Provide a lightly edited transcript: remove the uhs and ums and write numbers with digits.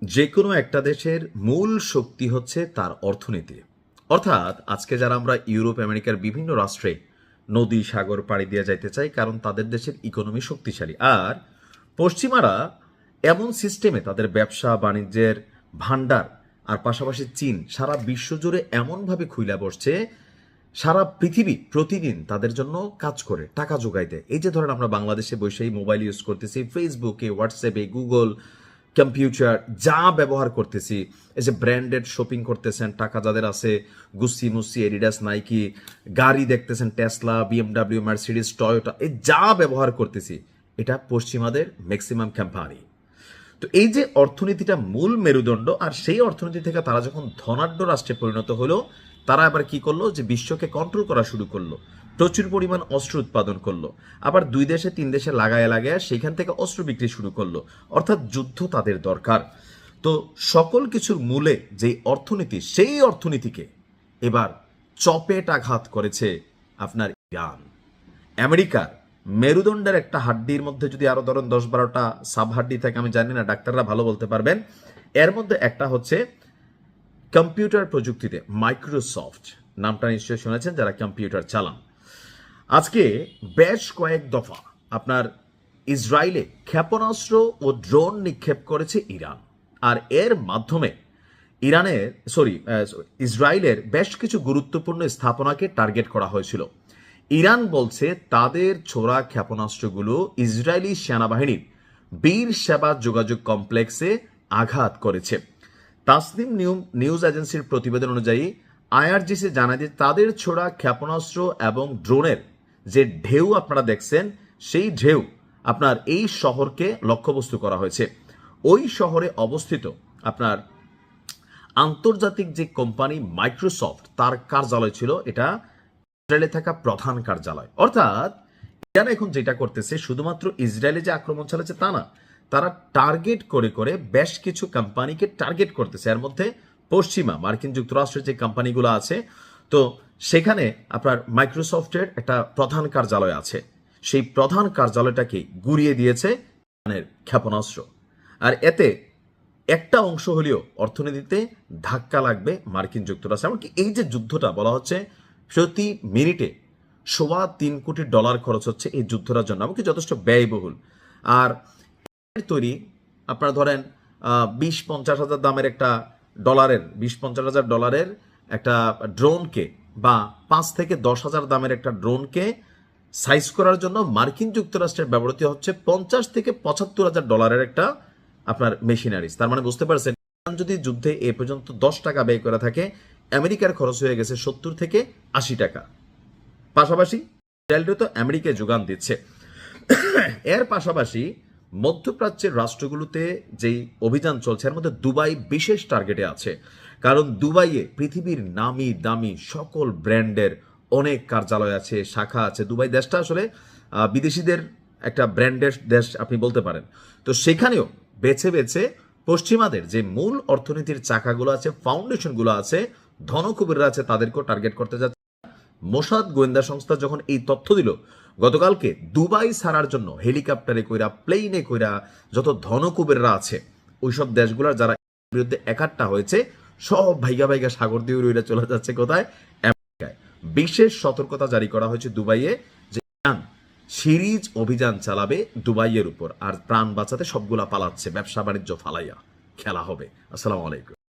যে কোনো একটা দেশের মূল শক্তি হচ্ছে তার অর্থনীতি। অর্থাৎ আজকে যারা আমরা ইউরোপ আমেরিকার বিভিন্ন রাষ্ট্রে নদী সাগর পাড়ি দিয়ে যাইতে চাই, কারণ তাদের দেশের ইকোনমি শক্তিশালী। আর পশ্চিমারা এমন সিস্টেমে তাদের ব্যবসা বাণিজ্যের ভান্ডার, আর পাশাপাশি চীন সারা বিশ্ব জুড়ে এমনভাবে খুইলা বসছে, সারা পৃথিবী প্রতিদিন তাদের জন্য কাজ করে, টাকা যোগাই দেয়। এই যে ধরেন আমরা বাংলাদেশে বসেই মোবাইল ইউজ করতেছি, ফেসবুকে, হোয়াটসঅ্যাপে, গুগল, কম্পিউটার যা ব্যবহার করতেছি, এই যে ব্র্যান্ডেড শপিং করতেছেন, টাকা যাদের আছে, গুসি মুসি, এডিডাস, নাইকি, গাড়ি দেখতেছেন, টেসলা, বিএমডাব্লিউ, মার্সিডিজ, টয়োটা, এই যা ব্যবহার করতেছি, এটা পশ্চিমাদের ম্যাক্সিমাম কোম্পানি। তো এই যে অর্থনীতিটা মূল মেরুদণ্ড, আর সেই অর্থনীতি থেকে তারা যখন ধনাঢ্য রাষ্ট্রে পরিণত হলো, তারা আবার কি করলো, যে বিশ্বকে কন্ট্রোল করা শুরু করলো, প্রচুর পরিমাণ অস্ত্র উৎপাদন করলো, আবার 2 দেশে 3 দেশে লাগায় লাগায় সেখান থেকে অস্ত্র বিক্রি শুরু করলো। অর্থাৎ যুদ্ধ তাদের দরকার। তো সকল কিছুর মূলে যে অর্থনীতি, সেই অর্থনীতিকে এবার চপেটাঘাত করেছে আপনার ইরান। আমেরিকার মেরুদণ্ডের একটা হাড্ডির মধ্যে যদি আরো ধরুন 10-12টা সাব হাড্ডি থাকে, আমি জানি না, ডাক্তাররা ভালো বলতে পারবেন। এর মধ্যে একটা হচ্ছে কম্পিউটার প্রযুক্তিতে মাইক্রোসফট, নামটা নিশ্চয়ই শুনেছেন যারা কম্পিউটার চালান। আজকে বেশ কয়েক দফা আপনার ইসরায়েলে ক্ষেপণাস্ত্র ও ড্রোন নিক্ষেপ করেছে ইরান। আর এর মাধ্যমে ইসরায়েলের বেশ কিছু গুরুত্বপূর্ণ স্থাপনাকে টার্গেট করা হয়েছিল। ইরান বলছে তাদের ছোড়া ক্ষেপণাস্ত্রগুলো ইসরায়েলি সেনাবাহিনীর বীর সেবা যোগাযোগ কমপ্লেক্সে আঘাত করেছে। তাসনিম নিউজ এজেন্সির প্রতিবেদন অনুযায়ী আইআরজিসি জানায় যে তাদের ছোড়া ক্ষেপণাস্ত্র এবং ড্রোনের যে ঢেউ আপনারা দেখছেন, সেই ঢেউ আপনার এই শহরকে লক্ষ্যবস্তু করা হয়েছে। ওই শহরে অবস্থিত আপনার আন্তর্জাতিক যে কোম্পানি মাইক্রোসফট, তার কার্যালয় ছিল এটা ইসরায়েলে থাকা প্রধান কার্যালয়। অর্থাৎ ইরান এখন যেটা করতেছে, শুধুমাত্র ইসরায়েলে যে আক্রমণ চালাচ্ছে তা না, তারা টার্গেট করে করে বেশ কিছু কোম্পানিকে টার্গেট করতেছে। এর মধ্যে পশ্চিমা মার্কিন যুক্তরাষ্ট্রের যে কোম্পানিগুলো আছে, তো সেখানে আপনার মাইক্রোসফটের একটা প্রধান কার্যালয় আছে, সেই প্রধান কার্যালয়টাকে গুড়িয়ে দিয়েছে ইরানের ক্ষেপণাস্ত্র। আর এতে একটা অংশ হলেও অর্থনীতিতে ধাক্কা লাগবে মার্কিন যুক্তরাষ্ট্র। এমনকি এই যে যুদ্ধটা বলা হচ্ছে প্রতি মিনিটে $3.25 খরচ হচ্ছে এই যুদ্ধটার জন্য, এমনকি যথেষ্ট ব্যয়বহুল। আর তৈরি আপনারা ধরেন 20-50 হাজার দামের একটা ডলারের, $20-50,000 একটা ড্রোনকে, বা 5 থেকে 10 হাজার দামের একটা ড্রোনকে সাইজ করার জন্য মার্কিন যুক্তরাষ্ট্রের ব্যবহৃত হচ্ছে $50 থেকে $75,000 একটা আপনার মেশিনারিজ। তার মানে বুঝতে পারছেন, যদি যুদ্ধে এ পর্যন্ত $10 ব্যয় করে থাকে, আমেরিকার খরচ হয়ে গেছে $70 থেকে $80। পাশাপাশি ইসরায়েল তো আমেরিকায় যোগান দিচ্ছে। এর পাশাপাশি মধ্যপ্রাচ্যের রাষ্ট্রগুলোতে যেই অভিযান চলছে, এর মধ্যে দুবাই বিশেষ টার্গেটে আছে। কারণ দুবাইয়ে পৃথিবীর নামি দামি সকল ব্র্যান্ডের অনেক কার্যালয় আছে, শাখা আছে। দুবাই দেশটা আসলে বিদেশিদের একটা ব্র্যান্ডের দেশ আপনি বলতে পারেন। তো সেখানেও বেছে বেছে পশ্চিমাদের যে মূল অর্থনীতির চাকাগুলো আছে, ফাউন্ডেশনগুলো আছে, ধনকুবেররা আছে, তাদেরকেও টার্গেট করতে যাচ্ছে। মোসাদ গোয়েন্দা সংস্থা যখন এই তথ্য দিল গতকালকে, দুবাই ছাড়ার জন্য হেলিকপ্টারে কইরা, প্লেনে কইরা যত ধনকুবেররা আছে ওইসব দেশগুলোর যারা বিরুদ্ধে একাট্টা হয়েছে, সব ভাইগা ভাইগা সাগর দিয়ে উড়ে চলে যাচ্ছে কোথায়? আমেরিকায়। বিশেষ সতর্কতা জারি করা হয়েছে দুবাইয়ে, যে ইরান সিরিজ অভিযান চালাবে দুবাইয়ের উপর, আর প্রাণ বাঁচাতে সবগুলা পালাচ্ছে, ব্যবসা বাণিজ্য ফালাইয়া খেলা হবে। আসসালামু আলাইকুম।